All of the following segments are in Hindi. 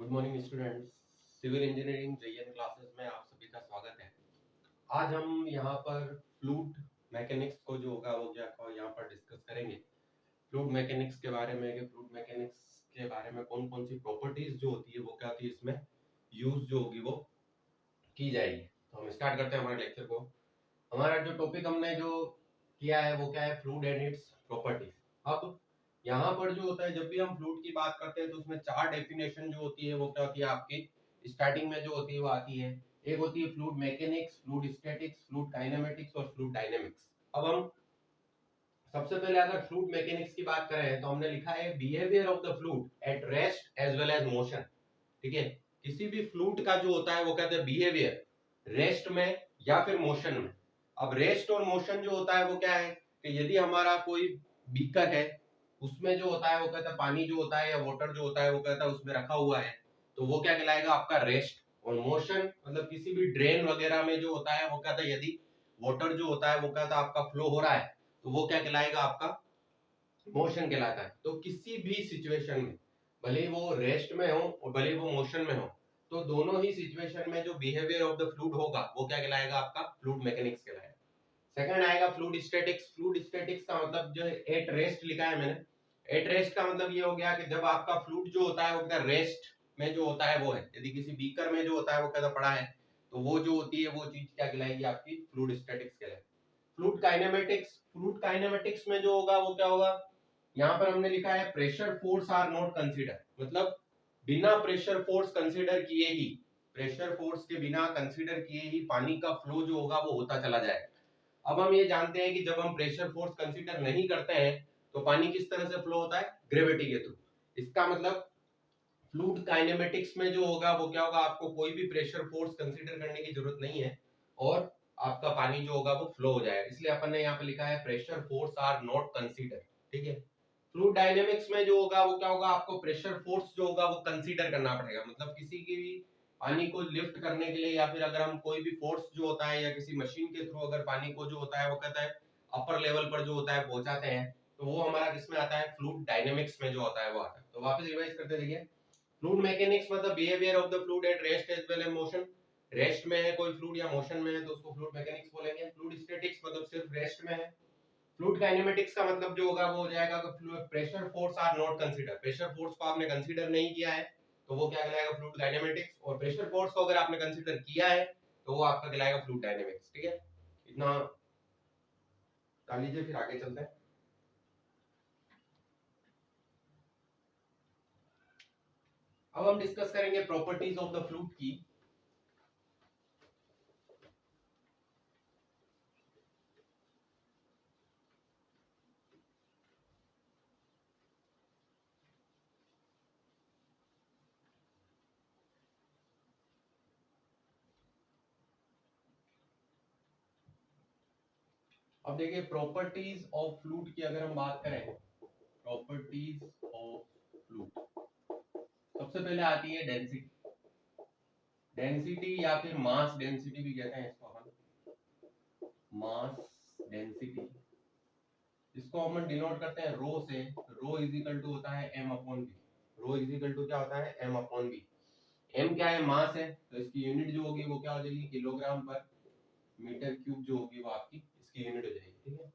Good morning students. Civil engineering JEN classes में आप सभी का स्वागत है। आज हम यहाँ पर फ्लूइड मैकेनिक्स को जो होगा वो क्या यहाँ पर डिस्कस करेंगे। फ्लूइड मैकेनिक्स के बारे में कि फ्लूइड मैकेनिक्स के बारे में कौन कौन सी प्रॉपर्टीज जो होती है वो क्या होती है, इसमें यूज जो होगी वो की जाएगी। तो हम स्टार्ट करते हैं हमारे लेक्चर को। हमारा जो टॉपिक हमने जो किया है वो क्या है, फ्लूइड एंड इट्स प्रॉपर्टीज। अब यहाँ पर जो होता है, जब भी हम फ्लूइड की बात करते हैं तो उसमें चार डेफिनेशन जो होती है वो क्या होती है आपकी स्टार्टिंग में जो होती है वो आती है। एक होती है fluid mechanics, fluid statics, fluid kinematics और फ्लूइड डायनेमिक्स। अब हम सबसे पहले अगर फ्लूइड मैकेनिक्स की बात करें तो हमने लिखा है behaviour of the fluid at rest as well as motion. ठीक है, किसी भी फ्लूइड का जो होता है वो कहते हैं बिहेवियर रेस्ट में या फिर मोशन में। अब रेस्ट और मोशन जो होता है वो क्या है कि यदि हमारा कोई बीकर है उसमें जो होता है वो कहता है पानी जो होता है या वाटर जो होता है वो कहता है उसमें रखा हुआ है, तो वो क्या कहलाएगा आपका रेस्ट। और मोशन मतलब किसी भी ड्रेन वगैरह में जो होता है वो कहता है यदि वाटर जो होता है वो कहता है आपका फ्लो हो रहा है तो वो क्या कहलाएगा आपका मोशन कहलाता है। तो किसी भी सिचुएशन में भले वो रेस्ट में हो और भले वो मोशन में हो, तो दोनों ही सिचुएशन में जो बिहेवियर ऑफ द फ्लूइड होगा वो क्या कहलाएगा आपका फ्लूइड मैकेनिक्स कहलाएगा। सेकंड आएगा फ्लूइड स्टैटिक्स। फ्लूइड स्टैटिक्स का मतलब जो एट रेस्ट लिखा है मैंने। एट रेस्ट का मतलब ये हो गया कि जब आपका फ्लूइड जो होता है वो क्या रेस्ट में जो होता है वो है। यदि किसी बीकर में जो होता है वो क्या पड़ा है तो वो जो होती है वो चीज क्या कहलाएगी आपकी फ्लूइड स्टैटिक्स कहलाएगी। फ्लूइड काइनेमेटिक्स, फ्लूइड काइनेमेटिक्स में जो होगा वो क्या होगा, यहाँ पर हमने लिखा है pressure force are not consider, मतलब बिना प्रेशर फोर्स कंसीडर किए ही, प्रेशर फोर्स के बिना कंसीडर किए ही पानी का फ्लो जो होगा वो होता चला जाएगा। अब हम ये जानते हैं कि जब हम प्रेशर फोर्स कंसीडर नहीं करते हैं तो पानी किस तरह से फ्लो होता है, ग्रेविटी के थ्रू। इसका मतलब फ्लूइड काइनेमेटिक्स में जो होगा वो क्या होगा, आपको कोई भी प्रेशर फोर्स कंसीडर करने की जरूरत नहीं है और आपका पानी जो होगा वो फ्लो हो जाएगा। इसलिए अपन ने यहाँ पे लिखा है pressure force are not consider. ठीक है, फ्लूइड डायनेमिक्स में जो होगा वो क्या होगा, आपको प्रेशर फोर्स जो होगा वो कंसीडर करना पड़ेगा। मतलब किसी की भी पानी को लिफ्ट करने के लिए या फिर अगर हम कोई भी फोर्स जो होता है या किसी मशीन के थ्रू अगर पानी को जो होता है वो कहता है अपर लेवल पर जो होता है पहुंचाते हैं, तो वो हमारा किसमें आता है, फ्लूइड डायनेमिक्स में जो होता है वो आता है। तो वापस रिवाइज करते देखिए, फ्लूइड मैकेनिक्स मतलब behaviour of the fluid at rest as well as motion. Rest में है कोई फ्लूइड या मोशन में है तो उसको फ्लूइड मैकेनिक्स बोलेंगे। फ्लूइड स्टैटिक्स मतलब सिर्फ रेस्ट में है। फ्लूइड काइनेमेटिक्स का मतलब जो होगा वो हो जाएगा कि pressure force are not consider, pressure force को आपने कंसीडर नहीं किया है तो वो क्या कहलाएगा फ्लूइड काइनेमेटिक्स। और प्रेशर फोर्स को अगर आपने कंसीडर किया है तो वो आपका कहलाएगा फ्लूइड डायनेमिक्स। ठीक है, इतना कर लीजिए, फिर आगे चलते हैं। अब हम डिस्कस करेंगे प्रॉपर्टीज ऑफ द फ्लूइड की। अब देखिए प्रॉपर्टीज ऑफ फ्लूइड की अगर हम बात करें, प्रॉपर्टीज ऑफ फ्लूइड सबसे पहले आती है डेंसिटी। डेंसिटी या फिर मास डेंसिटी भी कहते हैं इसको अपन, मास डेंसिटी। इसको हम डिनोट करते हैं रो से। रो इज इक्वल टू होता है m upon v। Rho is equal to क्या होता है, m अपॉन v। m क्या है, मास है, तो इसकी यूनिट जो होगी वो क्या हो जाएगी, किलोग्राम पर मीटर क्यूब जो होगी वो आपकी इसकी यूनिट हो जाएगी। ठीक है,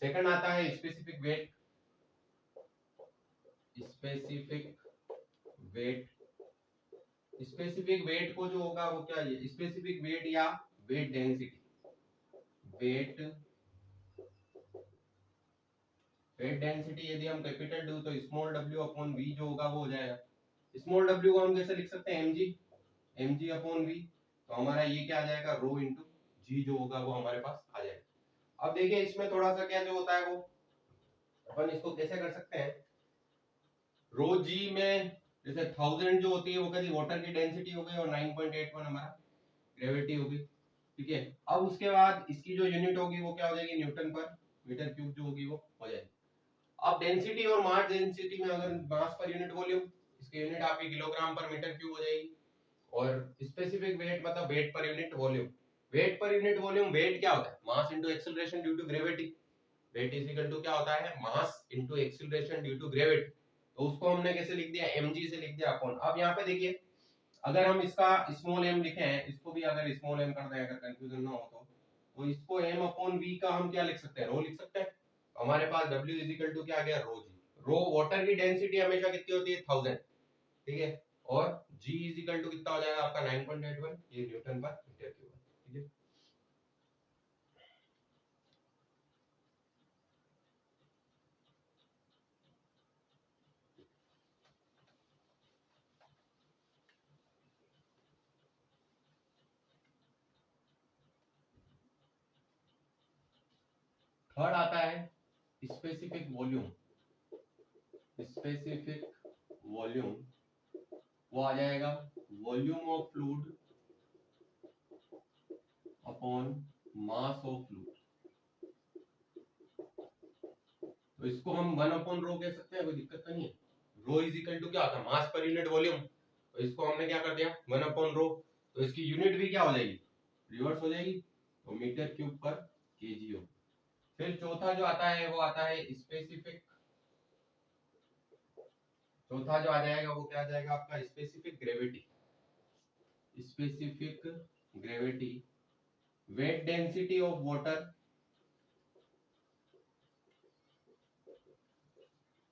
सेकंड आता है specific weight. Specific weight, specific weight को जो होगा वो क्या है, स्पेसिफिक वेट या weight density. Weight, weight density यदि हम कैपिटल डू तो स्मॉल w अपॉन v जो होगा वो हो जाएगा। स्मॉल w को हम कैसे लिख सकते हैं, mg अपॉन v। तो हमारा ये क्या आ जाएगा, रो इंटू जी जो होगा वो हमारे पास आ जाएगा। अब देखिए इसमें थोड़ा सा क्या जो होता है वो अपन इसको कैसे कर सकते हैं, रो जी में जैसे 1000 जो होती है वो कहती वाटर की डेंसिटी हो गई और 9.81 हमारा ग्रेविटी होगी। ठीक है, अब उसके बाद इसकी जो यूनिट होगी वो क्या हो जाएगी, न्यूटन पर मीटर क्यूब जो होगी वो हो जाएगी। अब डेंसिटी और मास डेंसिटी में अगर मास पर यूनिट वॉल्यूम, इसकी यूनिट आपकी किलोग्राम पर मीटर क्यूब हो जाएगी। और स्पेसिफिक वेट मतलब वेट पर यूनिट वॉल्यूम। वेट पर यूनिट वॉल्यूम, वेट क्या होता है, mass into acceleration due to gravity. Weight is equal to क्या होता है, mass into acceleration due to gravity. तो उसको हमने कैसे लिख दिया, mg से लिख दिया अपॉन। अब यहाँ पे देखिए अगर हम इसका स्मॉल m लिखे हैं, इसको भी अगर स्मॉल m कर दें, अगर कंफ्यूजन ना हो तो इसको m अपॉन v का हम क्या लिख सकते हैं, रो लिख सकते हैं। हमारे पास w इज इक्वल टू क्या आ गया, रो जी। रो वाटर की डेंसिटी हमेशा कितनी होती है, 1000, ठीक है। और g इज इक्वल टू कितना हो जाएगा आपका 9.81, ये न्यूटन पर मीटर क्यूब, ठीक है। थर्ड आता है स्पेसिफिक वॉल्यूम। स्पेसिफिक वॉल्यूम वो आ जाएगा volume of fluid upon mass of fluid. तो इसको हम 1 अपॉन रो कह सकते हैं, कोई दिक्कत तो नहीं है। रो इज इक्वल टू क्या होता है, मास पर यूनिट वॉल्यूम। तो इसको हमने क्या कर दिया, 1 अपॉन रो। तो इसकी यूनिट भी क्या हो जाएगी, रिवर्स हो जाएगी, तो मीटर क्यूब पर केजी हो। फिर चौथा जो आता है वो आता है स्पेसिफिक। चौथा जो आ जाएगा वो क्या आ जाएगा आपका, specific gravity. Specific gravity, weight density of water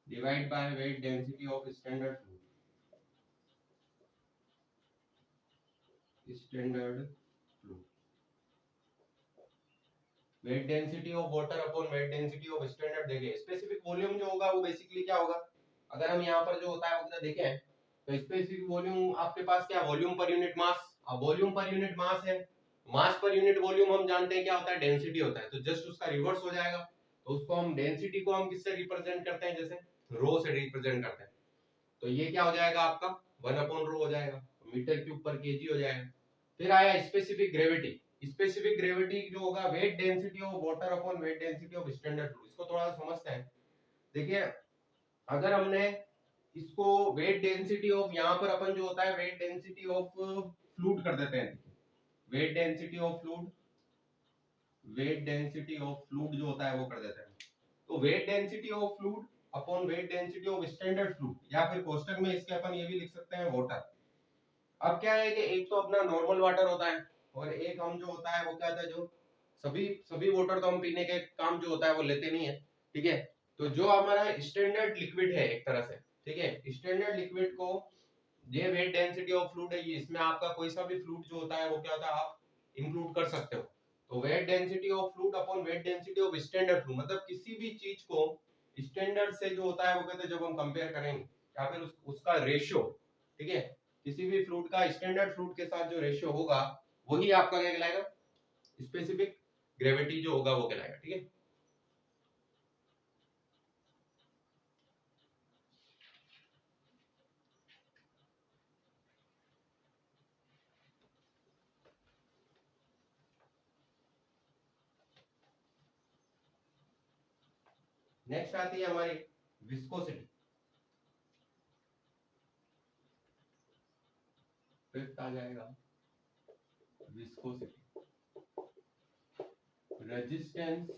divide by weight density of standard fluid. Standard fluid, weight density of water upon weight density of standard. देखिए स्पेसिफिक वॉल्यूम जो होगा वो बेसिकली क्या होगा, अगर हम यहाँ पर जो होता है वो देखें तो स्पेसिफिक वॉल्यूम आपके पास क्या, वॉल्यूम पर यूनिट मास। अब वॉल्यूम पर यूनिट मास है, मास पर यूनिट वॉल्यूम हम जानते हैं क्या होता है, डेंसिटी होता है। तो जस्ट उसका रिवर्स हो जाएगा। तो उसको हम डेंसिटी को हम किससे रिप्रेजेंट करते हैं, जैसे रो से रिप्रेजेंट करते हैं। तो ये क्या हो जाएगा आपका 1 अपॉन रो हो जाएगा, मीटर क्यूब पर केजी हो जाएगा। फिर आया स्पेसिफिक ग्रेविटी। स्पेसिफिक ग्रेविटी जो होगा weight density of water upon weight density of standard fluid. इसको थोड़ा सा समझते हैं। देखिए अगर हमने इसको वेट डेंसिटी ऑफ, यहाँ पर अपन जो होता है वेट डेंसिटी ऑफ फ्लूइड कर देते हैं। Weight density of fluid, weight density of fluid जो होता है वो कर देते हैं। तो weight density of fluid upon weight density of standard fluid, या फिर कोष्टक में इसके अपन ये भी लिख सकते हैं वाटर। अब क्या है कि एक तो अपना नॉर्मल वाटर होता है, और एक हम जो होता है वो क्या होता है, जो सभी सभी वाटर तो हम पीने के काम जो होता है वो लेते नहीं है, ठीक है। तो जो हमारा स्टैंडर्ड लिक्विड है एक तरह से, ठीक है, स्टैंडर्ड लिक्विड को, ये वेट डेंसिटी ऑफ फ्लूइड है, ये इसमें आपका कोई सा भी फ्लूइड जो होता है वो क्या होता है आप इंक्लूड कर सकते हो। तो weight density of fluid upon weight density of standard fluid, मतलब किसी भी चीज को स्टैंडर्ड से जो होता है वो कहते हैं जब हम कंपेयर करेंगे, या फिर उसका रेशियो, ठीक है, किसी भी फ्लूइड का स्टैंडर्ड फ्लूइड के साथ जो रेशियो होगा वही आपका क्या कहलाएगा, स्पेसिफिक ग्रेविटी जो होगा वो कहलाएगा, ठीक है। नेक्स्ट आती है हमारी विस्कोसिटी। फिफ्थ आ जाएगा viscosity, resistance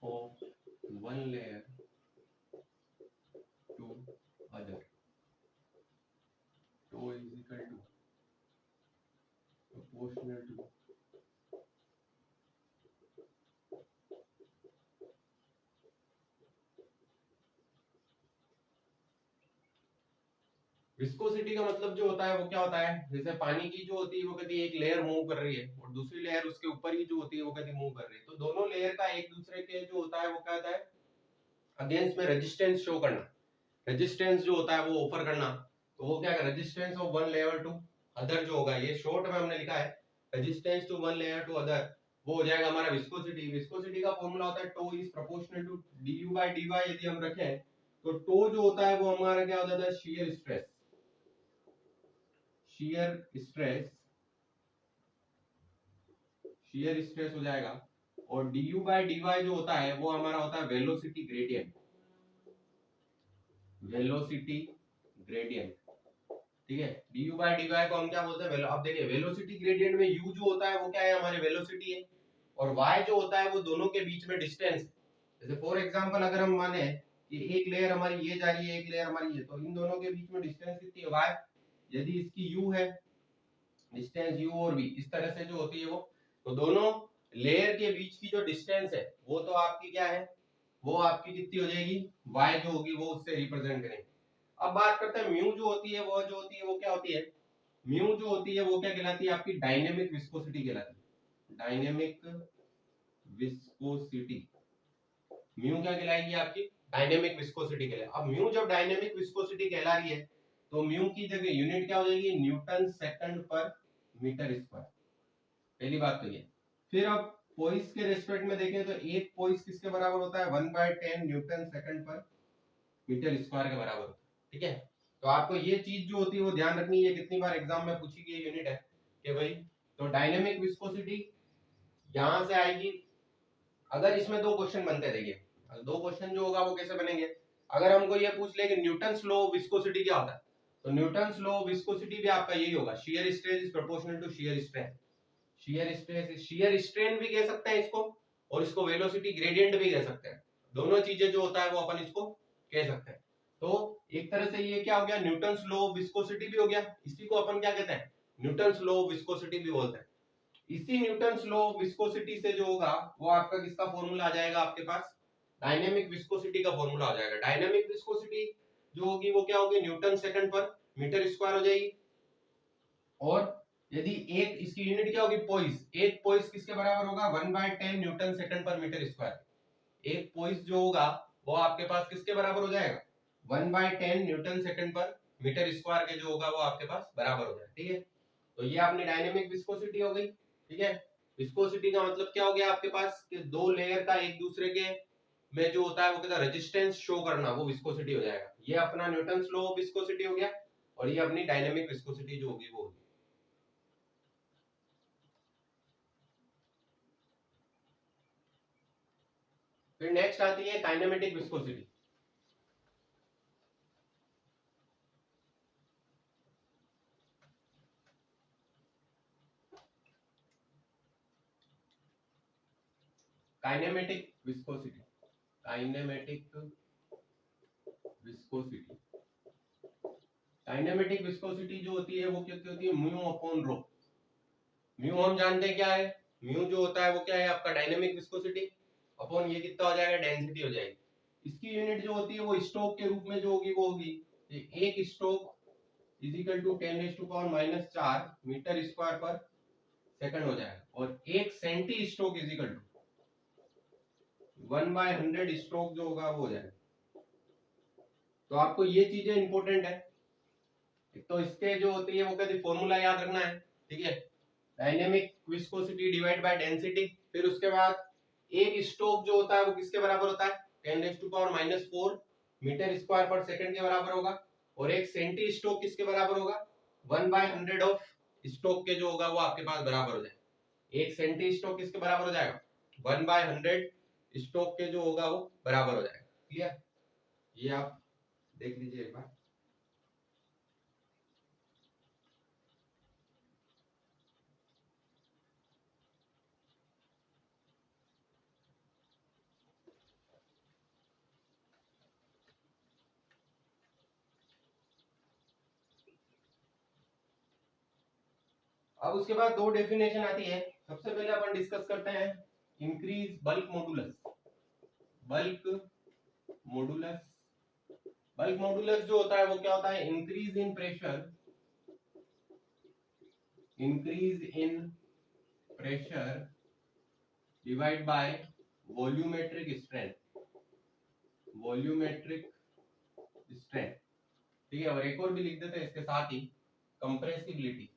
of one layer to other. तो is equal to proportional to viscosity का मतलब जो होता है वो क्या होता है, जैसे पानी की जो होती है वो कहती है एक लेयर मूव कर रही है और दूसरी लेयर उसके ऊपर ही जो होती है वो कहती है मूव कर रही है। तो दोनों लेयर का एक दूसरे के जो होता है वो क्या होता है, अगेंस्ट में रेजिस्टेंस शो करना, रेजिस्टेंस जो होता है वो ऑफर करना। तो वो क्या है, resistance of one layer to other जो होगा, ये शॉर्ट में हमने लिखा है resistance to one layer to other, वो हो जाएगा हमारा विस्कोसिटी। विस्कोसिटी का फॉर्मूला होता है tau is proportional to du by dy। यदि हम रखें तो टो जो होता है वो हमारा क्या हो जाता है, shear stress, shear stress, shear stress हो जाएगा। और du by dy जो होता है वो हमारा होता है वेलोसिटी ग्रेडियंट, वेलोसिटी ग्रेडियंट, ठीक है। du by dy को हम क्या बोलते हैं, अब देखिए वेलोसिटी ग्रेडियंट में u जो होता है वो क्या है, हमारे वेलोसिटी है, और y जो होता है वो दोनों के बीच में डिस्टेंस है। जैसे फॉर एग्जांपल अगर हम माने कि एक लेयर हमारी ये जा रही है, एक लेयर हमारी ये, तो इन दोनों के बीच में डिस्टेंस कितनी है, y। यदि इसकी u है, डिस्टेंस u और v इस तरह से जो होती है वो, तो दोनों लेयर के बीच की जो डिस्टेंस है वो तो आपकी क्या है, वो आपकी कितनी हो जाएगी, y जो होगी वो उससे रिप्रेजेंट करेंगे। अब बात करते हैं म्यू जो होती है, वो क्या होती है, म्यू जो होती है वो क्या कहलाती है, आपकी डायनेमिक विस्कोसिटी कहलाती है। डायनेमिक विस्कोसिटी, म्यू क्या कहलाएगी आपकी, डायनेमिक विस्कोसिटी कहलाएगी। अब म्यू जब डायनेमिक विस्कोसिटी कहला रही है तो म्यू की जगह यूनिट क्या हो जाएगी, न्यूटन सेकंड पर मीटर स्क्वायर, पहली बात तो ये। फिर अब पोइस के रेस्पेक्ट में देखें तो एक पोइस किसके बराबर होता है, 1/10 न्यूटन सेकंड पर मीटर स्क्वायर के बराबर होता है, ठीक है। तो आपको ये चीज जो होती है वो ध्यान रखनी है, कितनी बार एग्जाम में पूछी गई यूनिट है कि भाई, तो डायनेमिक विस्कोसिटी यहां से आएगी। अगर इसमें दो क्वेश्चन बनते, देखिए दो क्वेश्चन जो होगा वो कैसे बनेंगे, अगर हमको ये पूछ ले कि न्यूटन्स लॉ ऑफ विस्कोसिटी क्या होता है, तो न्यूटन्स लॉ ऑफ विस्कोसिटी भी आपका यही होगा, shear stress is proportional to shear strain. Shear stress, shear strain भी कह सकते हैं इसको, और इसको वेलोसिटी ग्रेडियंट भी कह सकते हैं, दोनों चीजें जो होता है वो अपन इसको कह सकते हैं। तो एक तरह से ये क्या हो गया, न्यूटन्स लॉ ऑफ विस्कोसिटी भी हो गया, इसी को अपन क्या कहते हैं, न्यूटन्स लॉ ऑफ विस्कोसिटी भी बोलते हैं। इसी न्यूटन्स लॉ ऑफ विस्कोसिटी से जो होगा वो आपका किसका फॉर्मूला आ जाएगा, आपके पास डायनेमिक विस्कोसिटी का फॉर्मूला आ जाएगा। डायनेमिक विस्कोसिटी जो होगी वो क्या होगी, न्यूटन सेकंड पर मीटर स्क्वायर हो जाएगी। और यदि एक इसकी यूनिट क्या होगी, पोइस, एक पोइस किसके बराबर होगा, 1/10 न्यूटन सेकंड पर मीटर स्क्वायर। एक पोइस जो होगा वो आपके पास किसके बराबर हो जाएगा, 1/10 न्यूटन सेकंड पर मीटर स्क्वायर के जो होगा वो आपके पास बराबर हो जाएगा, ठीक है। तो ये आपने डायनेमिक विस्कोसिटी हो गई, ठीक है। विस्कोसिटी का मतलब क्या हो गया आपके पास, कि दो लेयर का एक दूसरे के में जो होता है वो कहता है रेजिस्टेंस शो करना, वो विस्कोसिटी हो जाएगा। ये अपना न्यूटन्स लॉ ऑफ विस्कोसिटी हो गया, और ये अपनी डायनेमिक विस्कोसिटी जो होगी वो होगी। फिर नेक्स्ट आती है kinematic viscosity. Kinematic viscosity, kinematic viscosity, kinematic viscosity जो होती है वो कितनी होती है, म्यू अपॉन रो। म्यू हम जानते हैं क्या है, म्यू जो होता है वो क्या है आपका डायनेमिक विस्कोसिटी अपॉन ये कितना हो जाएगा, डेंसिटी हो जाएगी। इसकी यूनिट जो होती है वो स्ट्रोक के रूप में जो होगी वो होगी, एक stroke is equal to 10⁻⁻⁴ metre square per second हो जाएगा, और एक centistroke is equal to 1/100 stroke जो होगा वो हो जाएगा। तो आपको ये चीजें इंपॉर्टेंट है, तो इसके जो होती है वो कहती फॉर्मूला याद रखना है, ठीक है। Dynamic viscosity divide by density, फिर उसके बाद एक स्ट्रोक जो होता है वो किसके बराबर होता है, 10⁻⁻⁴ मीटर स्क्वायर पर सेकंड के बराबर होगा, और एक सेंटी स्ट्रोक किसके बराबर होगा, 1/100 ऑफ स्ट्रोक के जो होगा वो आपके पास बराबर हो जाएगा। एक सेंटी स्ट्रोक किसके बराबर हो जाएगा, 1/100 स्ट्रोक के जो होगा वो बराबर हो जाएगा, क्लियर। ये आप देख लीजिए एक बार। अब उसके बाद दो डेफिनेशन आती है। सबसे पहले अपन डिस्कस करते हैं increase bulk modulus. Bulk modulus, bulk modulus जो होता है वो क्या होता है, increase in pressure, increase in pressure divide by volumetric strength, volumetric strength, ठीक है। और एक और भी लिख देते हैं इसके साथ ही, कंप्रेसिबिलिटी,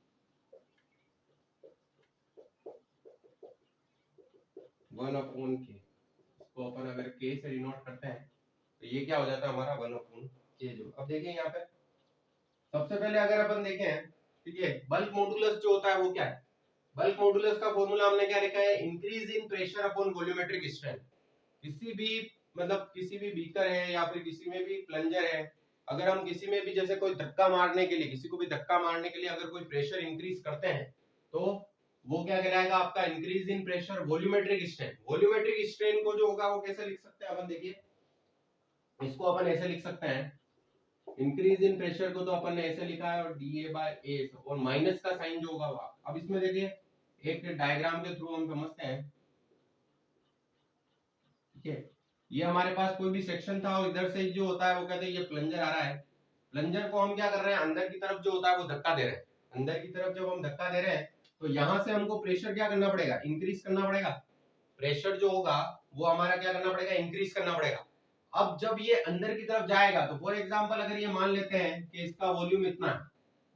1/k। इसको अपन अगर k से डिनोट करते हैं तो ये क्या हो जाता है हमारा 1/k। जो अब देखिए यहाँ पे सबसे पहले अगर अपन देखें, ठीक है, बल्क मॉडुलस जो होता है वो क्या है, बल्क मॉडुलस का फॉर्मूला हमने क्या लिखा है, increase in pressure upon volumetric strength. किसी भी मतलब किसी भी बीकर है या फिर किसी में भी प्लंजर है, अगर हम किसी में भी जैसे कोई धक्का मारने के लिए, किसी को भी धक्का मारने के लिए अगर कोई प्रेशर इंक्रीज करते हैं, तो वो क्या कहलाएगा आपका increase in pressure volumetric strain. Volumetric strain को जो होगा वो कैसे लिख सकते हैं अपन, देखिए इसको अपन ऐसे लिख सकते हैं, इंक्रीज इन प्रेशर को तो अपन ने ऐसे लिखा है और dA बाय A और माइनस का साइन जो होगा वो। अब इसमें देखिए एक डायग्राम के थ्रू हम समझते हैं, ठीक है। ये हमारे पास कोई भी सेक्शन था और इधर से जो होता है वो कहते हैं ये प्लंजर आ रहा है, प्लंजर को हम क्या कर रहे हैं, अंदर की तरफ जो होता है वो धक्का दे रहे हैं। अंदर की तरफ जब हम धक्का दे रहे हैं तो यहाँ से हमको प्रेशर क्या करना पड़ेगा, इंक्रीज करना पड़ेगा। प्रेशर जो होगा वो हमारा क्या करना पड़ेगा, इंक्रीज करना पड़ेगा। अब जब ये अंदर की तरफ जाएगा तो फॉर एग्जांपल अगर ये मान लेते हैं कि इसका वॉल्यूम इतना है,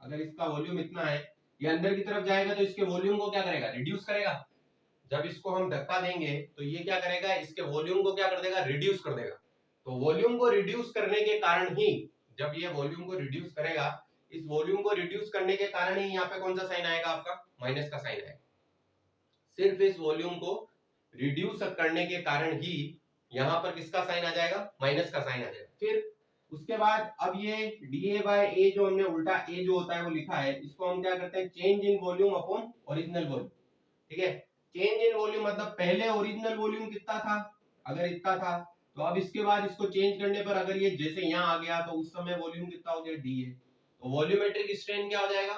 अगर इसका वॉल्यूम इतना है, ये अंदर की तरफ जाएगा तो इसके वॉल्यूम को क्या करेगा, रिड्यूस करेगा। जब इसको हम धक्का देंगे तो ये क्या करेगा, इसके वॉल्यूम को क्या कर देगा, रिड्यूस कर देगा। तो वॉल्यूम को रिड्यूस करने के कारण ही, जब ये वॉल्यूम को रिड्यूस करेगा, इस वॉल्यूम को रिड्यूस करने के कारण ही यहाँ पे कौन सा साइन आएगा आपका, माइनस का साइन आएगा। सिर्फ इस वॉल्यूम को रिड्यूस करने के कारण ही यहाँ पर किसका साइन आ जाएगा, माइनस का साइन आ जाएगा। फिर उसके बाद अब ये dA बाय A जो हमने उल्टा A जो होता है वो लिखा है, इसको हम क्या करते हैं, change in volume upon original volume, ठीक है। चेंज इन वॉल्यूम मतलब पहले ओरिजिनल वॉल्यूम कितना था, अगर इतना था, तो अब इसके बाद इसको चेंज करने पर अगर ये जैसे यहाँ आ गया तो उस समय वॉल्यूम कितना हो गया, dA। तो वॉल्यूमेट्रिक स्ट्रेन क्या हो जाएगा,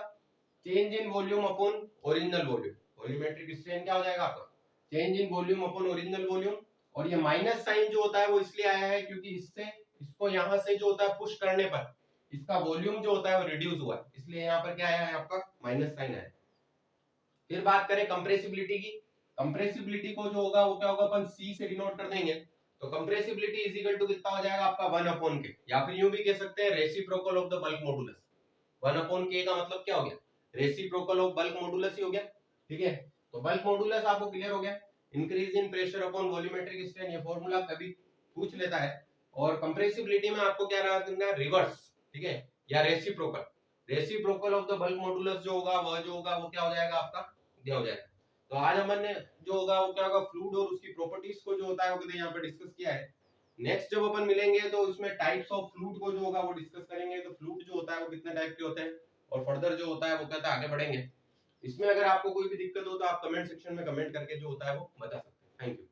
change in volume upon original volume. Volumetric strain क्या हो जाएगा आपका, change in volume upon original volume. और ये माइनस साइन जो होता है वो इसलिए आया है क्योंकि इससे इसको यहाँ से जो होता है पुश करने पर इसका वॉल्यूम जो होता है वो रिड्यूस हुआ है, इसलिए यहाँ पर क्या आया है आपका, माइनस साइन आया है। फिर बात करें कंप्रेसिबिलिटी की, कंप्रेसिबिलिटी को जो होगा वो क्या होगा, अपन C से डिनोट कर देंगे। तो कंप्रेसिबिलिटी इज इक्वल टू कितना हो जाएगा आपका 1 अपॉन के, या फिर यूं भी कह सकते हैं reciprocal of the bulk modulus. 1 upon के का मतलब क्या हो गया, रेसिप्रोकल ऑफ बल्क मॉडुलस ही हो गया, ठीक है। तो बल्क मॉडुलस आपको क्लियर हो गया, increase in pressure upon volumetric strain, ये फार्मूला कभी पूछ लेता है। और कंप्रेसिबिलिटी में आपको क्या रखना है, रिवर्स, ठीक है, या reciprocal. Reciprocal of the bulk modulus जो होगा वह जो होगा वो क्या हो जाएगा आपका, दिया हो जाएगा। तो आज हमने जो होगा वो क्या होगा, फ्लूइड और उसकी प्रॉपर्टीज को जो होता है वो कहते हैं यहाँ पे डिस्कस किया है। नेक्स्ट जब अपन मिलेंगे तो उसमें टाइप्स ऑफ फ्लूइड को जो होगा वो डिस्कस करेंगे। तो फ्लूइड जो होता है वो कितने टाइप के होते हैं और फर्दर जो होता है वो कहता है आगे बढ़ेंगे। इसमें अगर आपको कोई भी दिक्कत हो तो आप कमेंट सेक्शन में कमेंट करके जो होता है वो बता सकते हैं। Thank you.